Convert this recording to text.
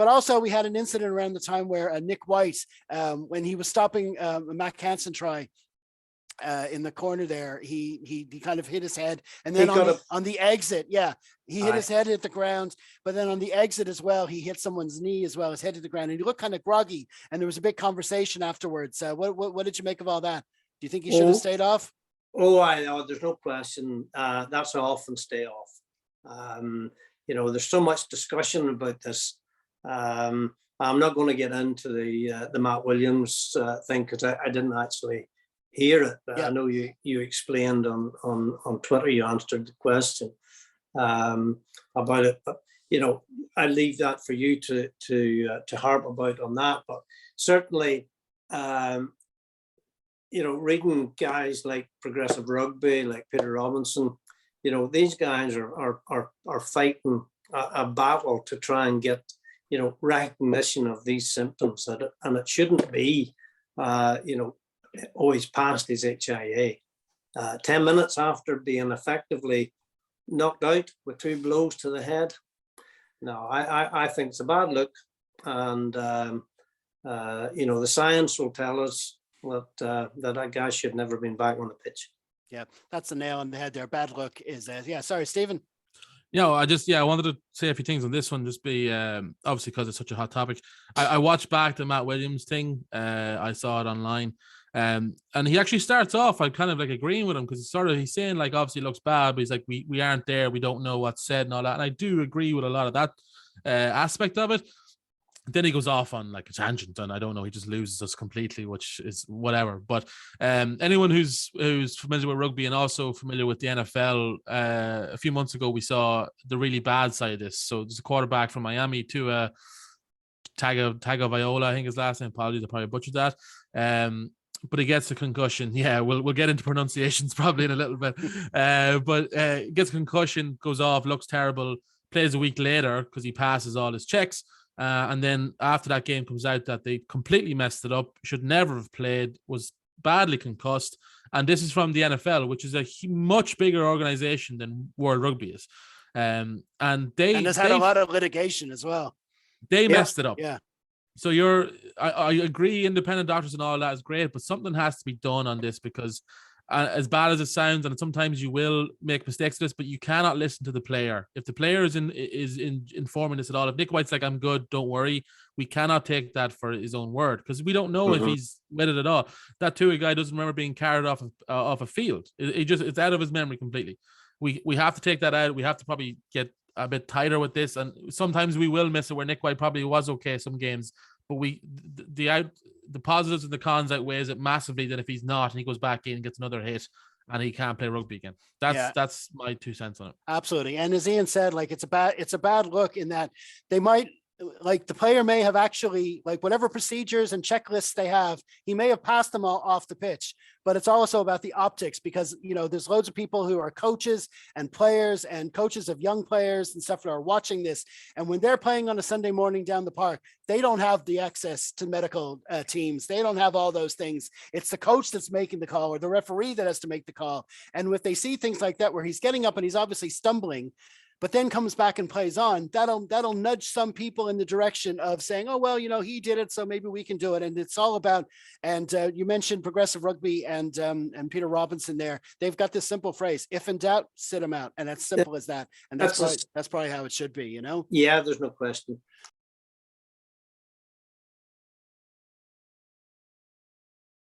But also we had an incident around the time where Nic White, when he was stopping a Matt Hansen try, in the corner there, he kind of hit his head, and then on the exit, he hit his head, hit the ground, but then on the exit as well, he hit someone's knee as well, his head hit the ground, and he looked kind of groggy, and there was a big conversation afterwards. What did you make of all that? Do you think he should have stayed off? I know, there's no question. That's off and stay off. There's so much discussion about this. I'm not going to get into the Matt Williams thing, because I didn't actually hear it. I know you explained on Twitter, you answered the question about it, but I leave that for you to harp about on that. But certainly, reading guys like Progressive Rugby, like Peter Robinson, these guys are fighting a battle to try and get recognition of these symptoms, and it shouldn't be always past his HIA. 10 minutes after being effectively knocked out with 2 blows to the head. No, I think it's a bad look, and the science will tell us that guy should never have been back on the pitch. Yeah, that's the nail on the head there. Bad look is sorry, Stephen. I wanted to say a few things on this one, just be obviously because it's such a hot topic. I watched back the Matt Williams thing. I saw it online. And he actually starts off, I kind of like agreeing with him, because he's saying, like, obviously it looks bad, but he's like, we aren't there, we don't know what's said and all that. And I do agree with a lot of that aspect of it. Then he goes off on like a tangent, and I don't know, he just loses us completely, which is whatever. But anyone who's familiar with rugby and also familiar with the NFL, a few months ago we saw the really bad side of this. So there's a quarterback from Miami to Tagovailoa, I think his last name. Apologies, I probably butchered that. But he gets a concussion. Yeah, we'll get into pronunciations probably in a little bit. But gets a concussion, goes off, looks terrible, plays a week later because he passes all his checks. And then after that game comes out that they completely messed it up, should never have played, was badly concussed. And this is from the NFL, which is a much bigger organization than World Rugby is. And has had a lot of litigation as well. They messed it up. Yeah. So I agree, independent doctors and all that is great, but something has to be done on this, because as bad as it sounds, and sometimes you will make mistakes with this, but you cannot listen to the player. If the player is informing us at all, if Nic White's like, I'm good, don't worry, we cannot take that for his own word, because we don't know if he's with it at all. That Tui guy doesn't remember being carried off a field. It's out of his memory completely. We have to take that out. We have to probably get a bit tighter with this, and sometimes we will miss it where Nic White probably was okay some games, but the positives and the cons outweighs it massively than if he's not and he goes back in and gets another hit and he can't play rugby again. That's my 2 cents on it. Absolutely. And as Ian said, like, it's a bad look in that they might, like, the player may have actually, like, whatever procedures and checklists they have, he may have passed them all off the pitch, but it's also about the optics, because, there's loads of people who are coaches and players and coaches of young players and stuff that are watching this. And when they're playing on a Sunday morning down the park, they don't have the access to medical teams. They don't have all those things. It's the coach that's making the call, or the referee that has to make the call. And if they see things like that, where he's getting up and he's obviously stumbling, but then comes back and plays on, that'll nudge some people in the direction of saying, oh, well, he did it, so maybe we can do it. And it's all about, and you mentioned Progressive Rugby and Peter Robinson there. They've got this simple phrase: if in doubt, sit him out. And that's simple as that. And that's probably how it should be, Yeah, there's no question.